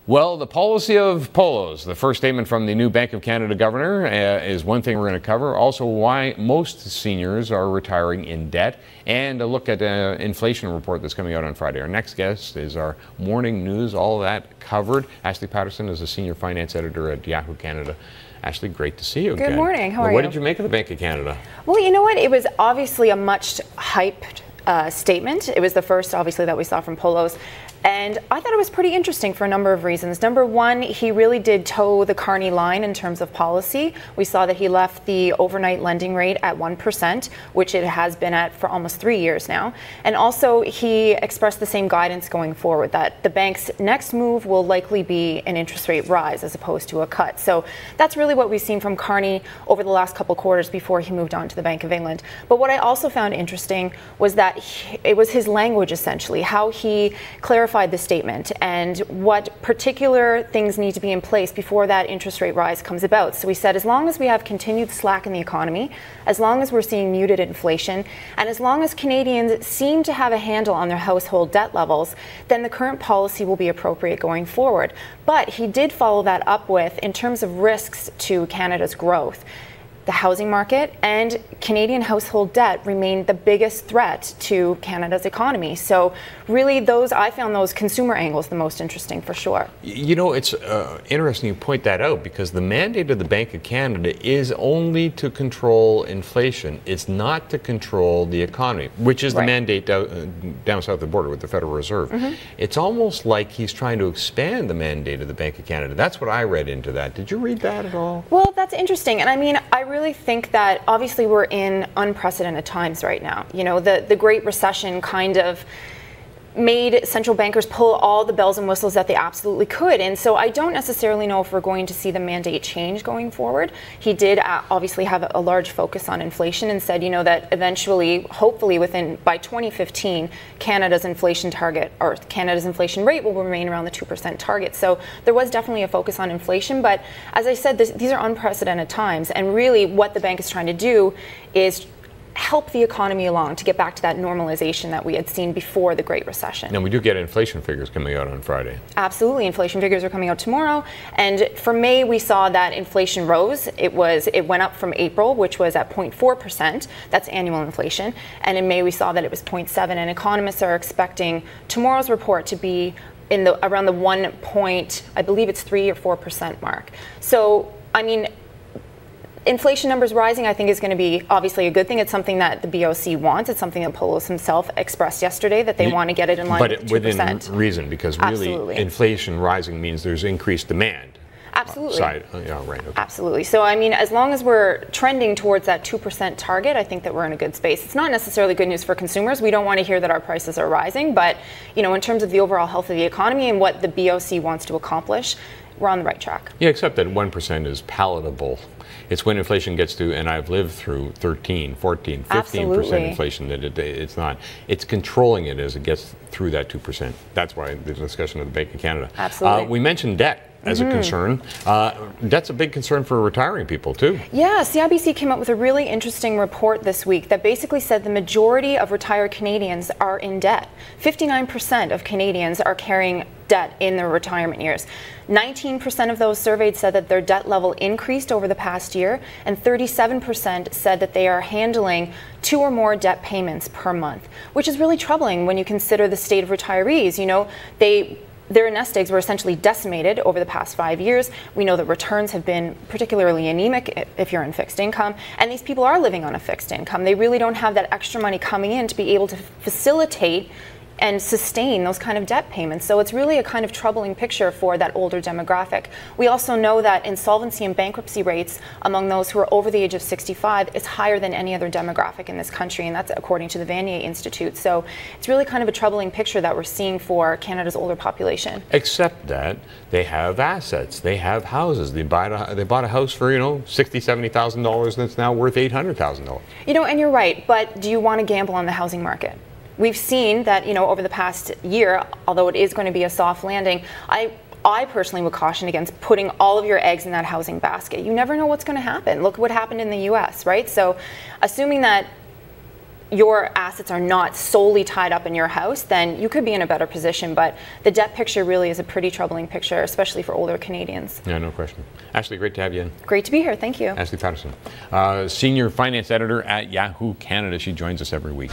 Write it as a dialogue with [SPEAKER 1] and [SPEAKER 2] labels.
[SPEAKER 1] Well, the policy of Poloz, the first statement from the new Bank of Canada governor, is one thing we're going to cover. Also, why most seniors are retiring in debt, and a look at an inflation report that's coming out on Friday. Our next guest is our morning news, all of that covered. Ashleigh Patterson is a senior finance editor at Yahoo Canada. Ashleigh, great to see you again.
[SPEAKER 2] Good morning. How are you?
[SPEAKER 1] What did you make of the Bank of Canada?
[SPEAKER 2] Well, you know what? It was obviously a much hyped statement. It was the first, obviously, that we saw from Poloz. And I thought it was pretty interesting for a number of reasons. Number one, he really did toe the Carney line in terms of policy. We saw that he left the overnight lending rate at 1%, which it has been at for almost 3 years now. And also, he expressed the same guidance going forward, that the bank's next move will likely be an interest rate rise as opposed to a cut. So that's really what we've seen from Carney over the last couple quarters before he moved on to the Bank of England. But what I also found interesting was that it was his language, essentially, how he clarified the statement and what particular things need to be in place before that interest rate rise comes about. So he said, as long as we have continued slack in the economy, as long as we're seeing muted inflation, and as long as Canadians seem to have a handle on their household debt levels, then the current policy will be appropriate going forward. But he did follow that up with, in terms of risks to Canada's growth, the housing market and Canadian household debt remain the biggest threat to Canada's economy. So really I found those consumer angles the most interesting for sure.
[SPEAKER 1] You know, it's interesting you point that out, because the mandate of the Bank of Canada is only to control inflation. It's not to control the economy, which is the mandate down south of the border with the Federal Reserve. It's almost like he's trying to expand the mandate of the Bank of Canada. That's what I read into that. Did you read that at all?
[SPEAKER 2] Well, that's interesting. And I mean, I really think that obviously we're in unprecedented times right now. You know, the Great Recession kind of made central bankers pull all the bells and whistles that they absolutely could. And so I don't necessarily know if we're going to see the mandate change going forward. He did obviously have a large focus on inflation and said, you know, that eventually, hopefully by 2015, Canada's inflation target, or Canada's inflation rate, will remain around the 2% target. So there was definitely a focus on inflation. But as I said, these are unprecedented times. And really what the bank is trying to do is help the economy along to get back to that normalization that we had seen before the Great Recession.
[SPEAKER 1] Now, we do get inflation figures coming out on Friday.
[SPEAKER 2] Absolutely. Inflation figures are coming out tomorrow. And for May, we saw that inflation rose. It went up from April, which was at 0.4%. That's annual inflation. And in May, we saw that it was 0.7%. And economists are expecting tomorrow's report to be around the 1 point, I believe it's 3 or 4% mark. So, I mean, inflation numbers rising, I think, is going to be obviously a good thing. It's something that the BOC wants. It's something that Poloz himself expressed yesterday, that they want to get it in line with 2%.
[SPEAKER 1] But within reason, because really inflation rising means there's increased demand.
[SPEAKER 2] Absolutely.
[SPEAKER 1] Yeah, right. Okay.
[SPEAKER 2] Absolutely. So, I mean, as long as we're trending towards that 2% target, I think that we're in a good space. It's not necessarily good news for consumers. We don't want to hear that our prices are rising. But, you know, in terms of the overall health of the economy and what the BOC wants to accomplish, we're on the right track.
[SPEAKER 1] Yeah, except that 1% is palatable. It's when inflation gets to, and I've lived through 13, 14, 15% inflation, that it's not. It's controlling it as it gets through that 2%. That's why the discussion of the Bank of Canada.
[SPEAKER 2] Absolutely.
[SPEAKER 1] We mentioned debt as a concern. Debt's a big concern for retiring people, too.
[SPEAKER 2] Yeah, CIBC came up with a really interesting report this week that basically said the majority of retired Canadians are in debt. 59% of Canadians are carrying debt in their retirement years. 19% of those surveyed said that their debt level increased over the past year, and 37% said that they are handling 2 or more debt payments per month, which is really troubling when you consider the state of retirees. You know, their nest eggs were essentially decimated over the past 5 years. We know that returns have been particularly anemic if you're in fixed income, and these people are living on a fixed income. They really don't have that extra money coming in to be able to facilitate and sustain those kind of debt payments. So it's really a kind of troubling picture for that older demographic. We also know that insolvency and bankruptcy rates among those who are over the age of 65 is higher than any other demographic in this country, and that's according to the Vanier Institute. So it's really kind of a troubling picture that we're seeing for Canada's older population.
[SPEAKER 1] Except that they have assets, they have houses. They bought a house for, you know, $60,000, $70,000 that's now worth $800,000.
[SPEAKER 2] You know, and you're right, but do you want to gamble on the housing market? We've seen that, you know, over the past year, although it is going to be a soft landing, I personally would caution against putting all of your eggs in that housing basket. You never know what's going to happen. Look what happened in the U.S., right? So assuming that your assets are not solely tied up in your house, then you could be in a better position. But the debt picture really is a pretty troubling picture, especially for older Canadians.
[SPEAKER 1] Yeah, no question. Ashleigh, great to have you in.
[SPEAKER 2] Great to be here. Thank you.
[SPEAKER 1] Ashleigh Patterson, Senior Finance Editor at Yahoo Canada. She joins us every week.